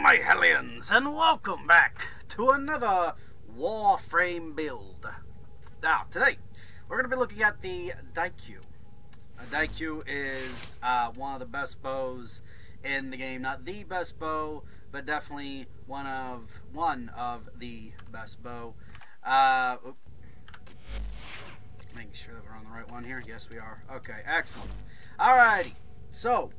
my Hellions, and welcome back to another Warframe build. Now, today, we're going to be looking at the Diakyu. Diakyu is one of the best bows in the game. Not the best bow, but definitely one of the best bow. Making sure that we're on the right one here. Yes, we are. Okay, excellent. Alrighty, so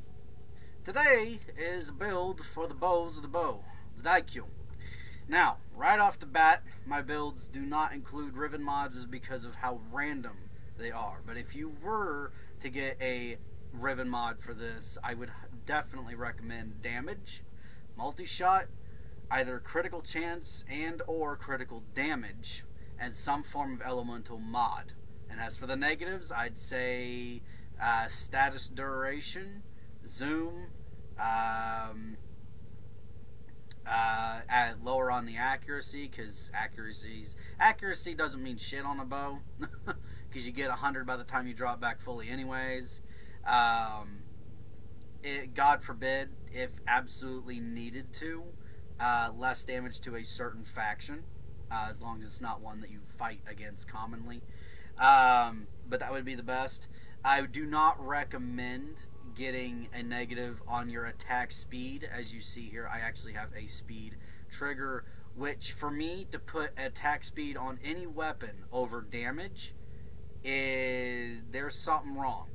today is a build for the bows of the bow, the Diakyu. Now, right off the bat, my builds do not include riven mods because of how random they are. But if you were to get a riven mod for this, I would definitely recommend damage, multi-shot, either critical chance and or critical damage, and some form of elemental mod. And as for the negatives, I'd say status duration, zoom, add lower on the accuracy, because accuracy doesn't mean shit on a bow, because you get 100 by the time you drop back fully anyways. God forbid, if absolutely needed to, less damage to a certain faction, as long as it's not one that you fight against commonly. But that would be the best. I do not recommend getting a negative on your attack speed. As you see here, I actually have a speed trigger, which for me to put attack speed on any weapon over damage there's something wrong.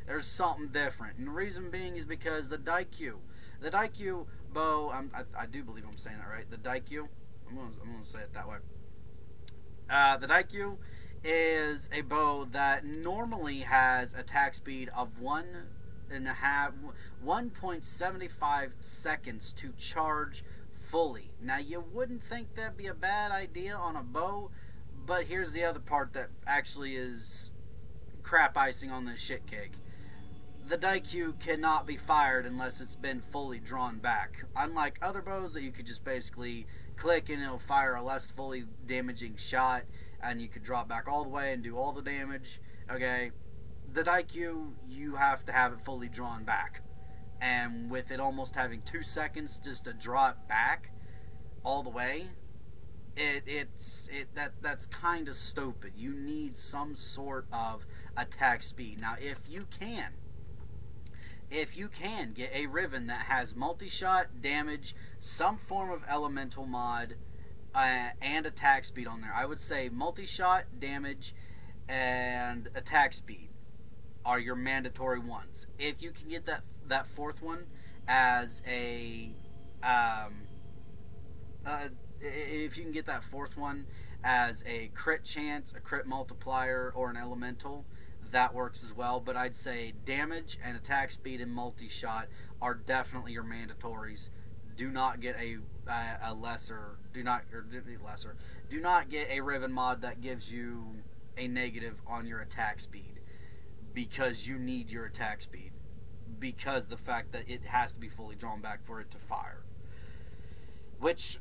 There's something different, and the reason being is because the Diakyu bow, I do believe I'm saying it right, the Diakyu, I'm gonna say it that way. The Diakyu is a bow that normally has attack speed of 1.75 seconds to charge fully. Now, you wouldn't think that'd be a bad idea on a bow, but here's the other part that actually is crap icing on this shit cake. The Diakyu cannot be fired unless it's been fully drawn back. Unlike other bows that you could just basically click and it'll fire a less fully damaging shot, and you could drop back all the way and do all the damage. Okay, the Diakyu, you have to have it fully drawn back, and with it almost having 2 seconds just to draw it back all the way, that's kind of stupid. You need some sort of attack speed. Now, if you can get a riven that has multi-shot, damage, some form of elemental mod, and attack speed on there, I would say multi-shot, damage, and attack speed are your mandatory ones. If you can get that fourth one as a crit chance, a crit multiplier, or an elemental, that works as well. But I'd say damage and attack speed and multi-shot are definitely your mandatories. Do not get do not get a riven mod that gives you a negative on your attack speed, because you need your attack speed, because the fact that it has to be fully drawn back for it to fire, which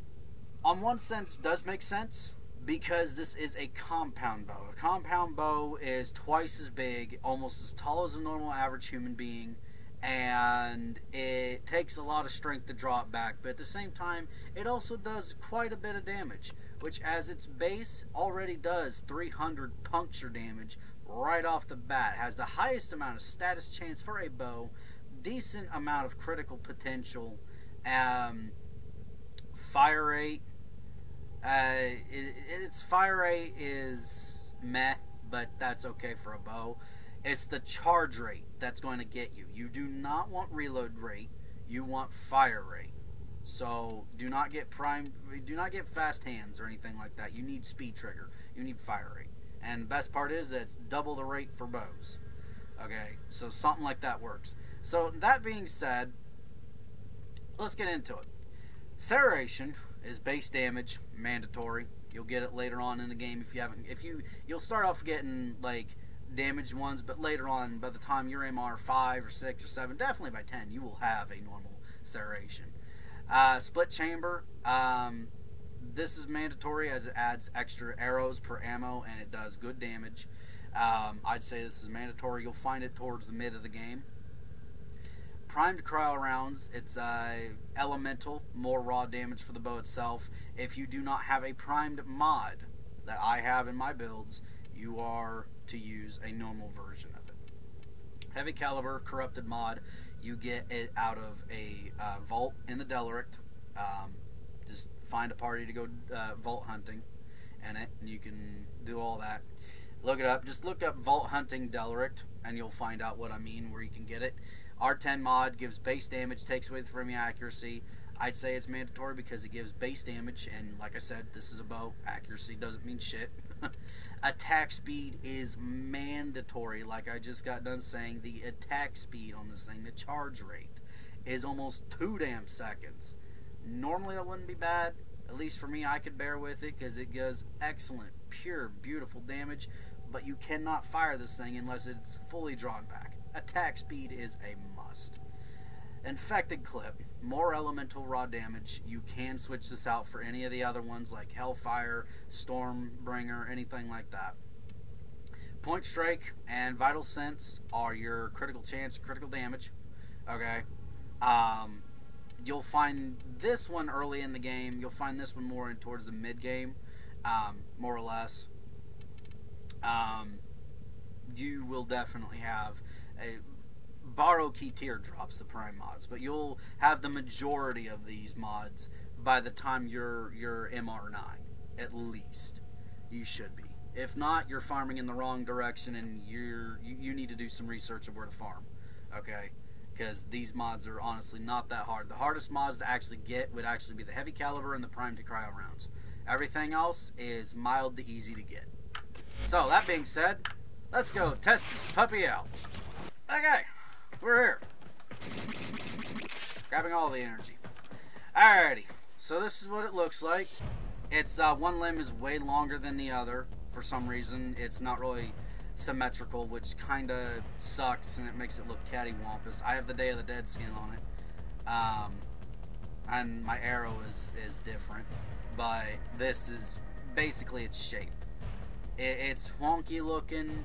on one sense does make sense, because this is a compound bow. A compound bow is twice as big, almost as tall as a normal average human being, and it takes a lot of strength to draw it back, but at the same time, it also does quite a bit of damage, which as its base already does 300 puncture damage right off the bat, has the highest amount of status chance for a bow, decent amount of critical potential, fire rate. Its fire rate is meh, but that's okay for a bow. It's the charge rate that's going to get you. You do not want reload rate. You want fire rate. So do not get fast hands or anything like that. You need speed trigger. You need fire rate. And the best part is that it's double the rate for bows. Okay, so something like that works. So that being said, let's get into it. Serration is base damage, mandatory. You'll get it later on in the game if you haven't. You'll start off getting like damaged ones, but later on, by the time you're MR 5 or 6 or 7, definitely by 10, you will have a normal serration. Split chamber. This is mandatory as it adds extra arrows per ammo, and it does good damage. I'd say this is mandatory. You'll find it towards the mid of the game. primed cryo rounds, it's elemental, more raw damage for the bow itself. If you do not have a primed mod that I have in my builds, you are to use a normal version of it. Heavy caliber corrupted mod, you get it out of a vault in the Delirict. Just find a party to go vault hunting in it, and you can do all that. Look it up. Just look up vault hunting Delirict, and you'll find out what I mean, where you can get it. R10 mod gives base damage, takes away the framing accuracy. I'd say it's mandatory because it gives base damage, and like I said, this is a bow. Accuracy doesn't mean shit. Attack speed is mandatory. Like I just got done saying, the attack speed on this thing, the charge rate, is almost 2 damn seconds. Normally that wouldn't be bad. At least for me, I could bear with it because it does excellent, pure, beautiful damage. But you cannot fire this thing unless it's fully drawn back. Attack speed is a must. Infected clip, more elemental raw damage. You can switch this out for any of the other ones like Hellfire, Stormbringer, anything like that. Point Strike and Vital Sense are your critical chance, critical damage. Okay. You'll find this one early in the game. You'll find this one more in towards the mid game, more or less. You will definitely have a borrow key teardrops, the prime mods, but you'll have the majority of these mods by the time you're MR9, at least. You should be. If not, you're farming in the wrong direction, and you need to do some research of where to farm. Okay. Because these mods are honestly not that hard. The hardest mods to actually get would actually be the heavy caliber and the primed to cryo rounds. Everything else is mild to easy to get. So that being said, let's go test this puppy out. Okay, we're here. Grabbing all the energy. Alrighty, so this is what it looks like. It's one limb is way longer than the other for some reason. It's not really symmetrical, which kind of sucks, and it makes it look cattywampus. I have the Day of the Dead skin on it, and my arrow is different, but this is basically its shape. It's wonky looking,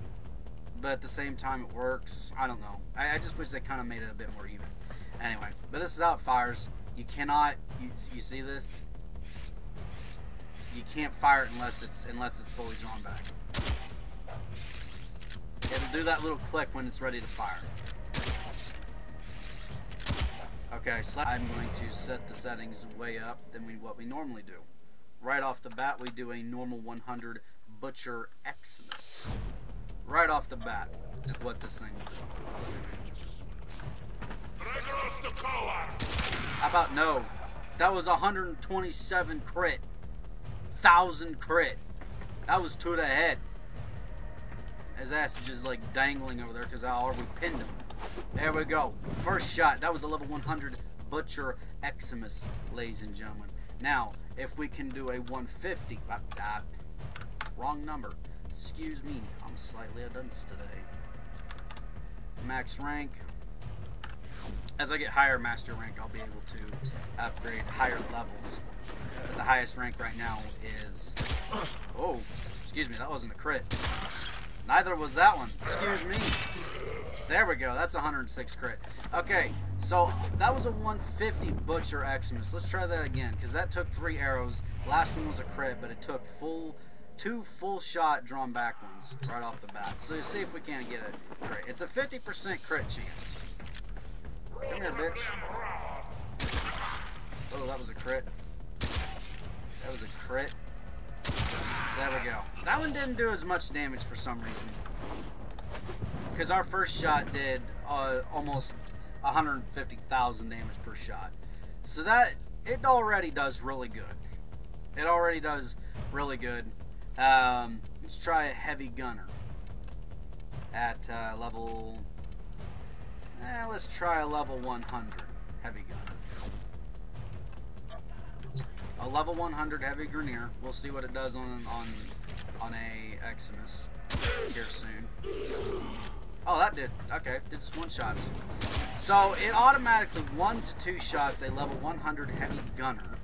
but at the same time it works. I don't know. I just wish they kind of made it a bit more even. Anyway, but this is how it fires. You cannot. You see this? You can't fire it unless it's fully drawn back. It'll do that little click when it's ready to fire. Okay, so I'm going to set the settings way up than what we normally do. Right off the bat, we do a normal 100 Butcher Eximus. Right off the bat is what this thing will do. How about no? That was 127 crit. 1,000 crit. That was to the head. His ass is just like dangling over there because I already pinned him. There we go. First shot. That was a level 100 Butcher Eximus, ladies and gentlemen. Now, if we can do a 150. Wrong number. Excuse me. I'm slightly a dunce today. Max rank. As I get higher master rank, I'll be able to upgrade higher levels. But the highest rank right now is... Oh, excuse me. That wasn't a crit. Neither was that one. Excuse me. There we go. That's 106 crit. Okay, so that was a 150 Butcher Eximus. Let's try that again, because that took 3 arrows. Last one was a crit, but it took 2 full shot drawn back ones right off the bat. So see if we can get a crit. It's a 50% crit chance. Come here, bitch. Oh, that was a crit. That was a crit. There we go. That one didn't do as much damage for some reason. Because our first shot did almost 150,000 damage per shot. So that, it already does really good. It already does really good. Let's try a heavy gunner. At level... let's try a level 100 heavy gunner. A level 100 heavy grenadier. We'll see what it does on a Eximus here soon. Oh, that did. Okay, did just 1 shots. So it automatically 1 to 2 shots a level 100 heavy gunner,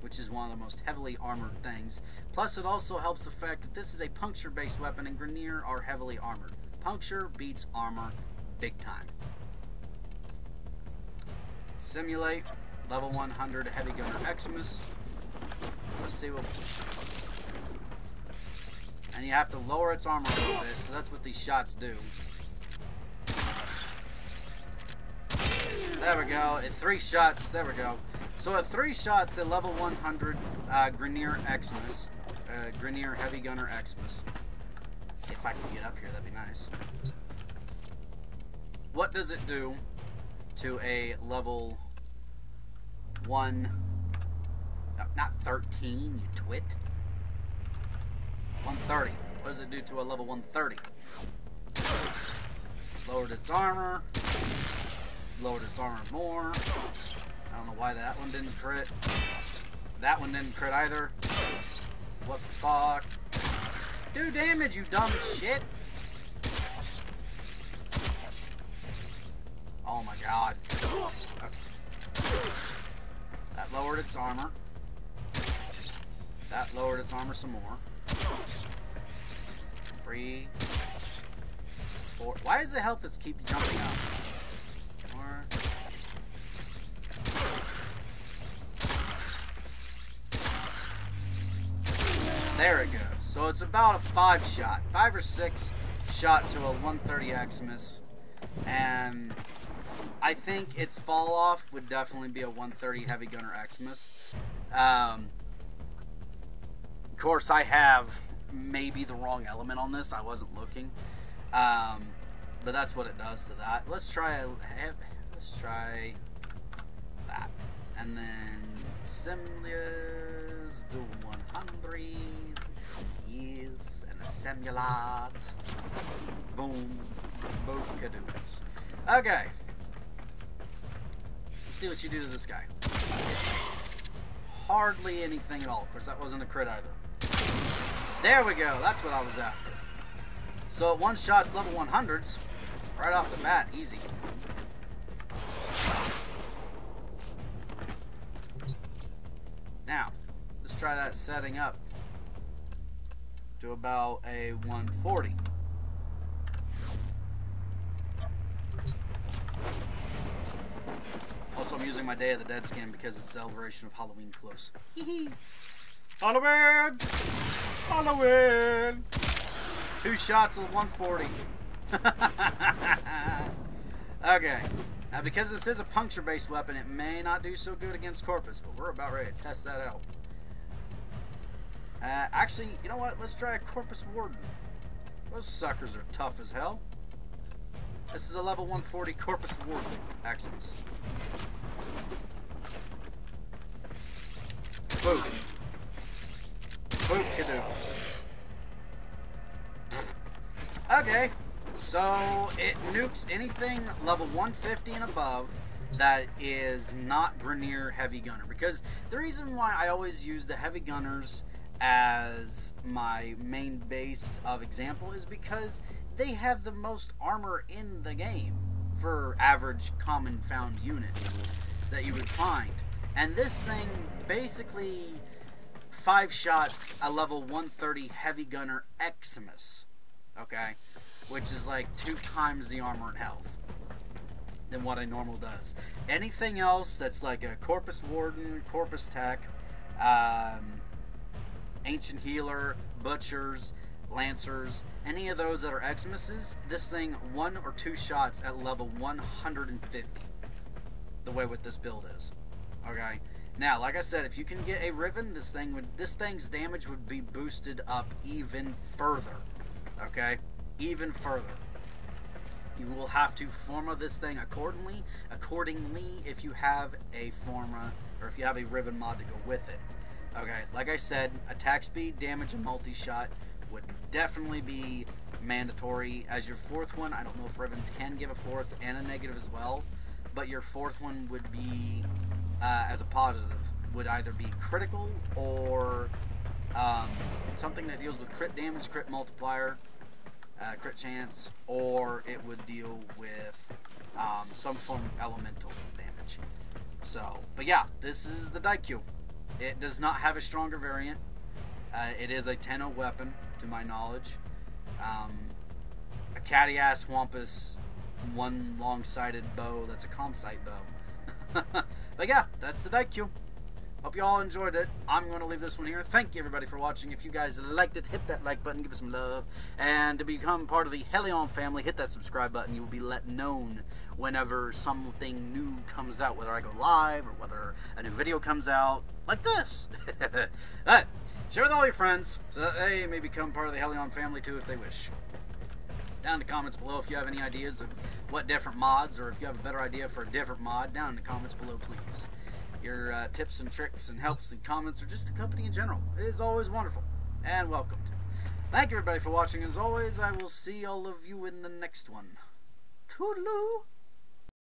which is one of the most heavily armored things. Plus, it also helps the fact that this is a puncture-based weapon, and grenadier are heavily armored. Puncture beats armor big time. Simulate. Level 100 Heavy Gunner Eximus. Let's see what... And you have to lower its armor a little bit, so that's what these shots do. There we go. At 3 shots, there we go. So at 3 shots at level 100 Grenier Eximus. Grenier Heavy Gunner Eximus. If I can get up here, that'd be nice. What does it do to a level 1... No, not 13, you twit. 130. What does it do to a level 130? Lowered its armor. Lowered its armor more. I don't know why that one didn't crit. That one didn't crit either. What the fuck? Do damage, you dumb shit! Oh my god. That lowered its armor. That lowered its armor some more. 3, 4. Why is the health that's keep jumping up? 4. There it goes. So it's about a 5 shot. 5 or 6 shot to a 130 Eximus. And I think its fall off would definitely be a 130 Heavy Gunner Eximus. Of course, I have maybe the wrong element on this. I wasn't looking. But that's what it does to that. Let's try that. And then Simlias do 100. Yes, and a Simulat. Boom. Boom-cadoos. Okay. Let's see what you do to this guy. Hardly anything at all. Of course, that wasn't a crit either. There we go. That's what I was after. So at 1 shot's level 100s. Right off the bat, easy. Now, let's try that setting up to about a 140. Also, I'm using my Day of the Dead skin because it's celebration of Halloween close. Halloween! Halloween! 2 shots of 140. Okay. Now, because this is a puncture-based weapon, it may not do so good against Corpus, but we're about ready to test that out. Actually, you know what? Let's try a Corpus Warden. Those suckers are tough as hell. This is a level 140 Corpus Warden Eximus. Boom. Boom-cadoos. Okay, so it nukes anything level 150 and above that is not Grenier Heavy Gunner. Because the reason why I always use the Heavy Gunners as my main base of example is because they have the most armor in the game for average common found units that you would find. And this thing basically 5 shots a level 130 Heavy Gunner Eximus. Okay, which is like 2 times the armor and health than what a normal does. Anything else that's like a Corpus Warden, Corpus Tech, Ancient Healer, Butchers, Lancers, any of those that are Eximuses, this thing 1 or 2 shots at level 150. The way what this build is. Okay. Now, like I said, if you can get a Riven, this thing's damage would be boosted up even further. Okay? Even further. You will have to forma this thing accordingly if you have a forma, or if you have a Riven mod to go with it. Okay, like I said, attack speed, damage, and multi-shot would definitely be mandatory. As your 4th one, I don't know if Rivens can give a 4th and a negative as well, but your 4th one would be, as a positive, would either be critical or something that deals with crit damage, crit multiplier, crit chance, or it would deal with some form of elemental damage. So, but yeah, this is the Diakyu. It does not have a stronger variant. It is a 10-0 weapon, to my knowledge. A catty-ass wampus, 1 long-sighted bow that's a comp sight bow. But yeah, that's the Diakyu. Hope you all enjoyed it. I'm going to leave this one here. Thank you, everybody, for watching. If you guys liked it, hit that like button, give it some love. And to become part of the Hellion family, hit that subscribe button. You will be let known whenever something new comes out, whether I go live or whether a new video comes out, like this. Alright, share with all your friends so that they may become part of the Hellion family too if they wish. Down in the comments below if you have any ideas of what different mods, or if you have a better idea for a different mod, down in the comments below, please. Your tips and tricks and helps and comments, or just the company in general, is always wonderful and welcomed. Thank you, everybody, for watching. As always, I will see all of you in the next one. Toodaloo!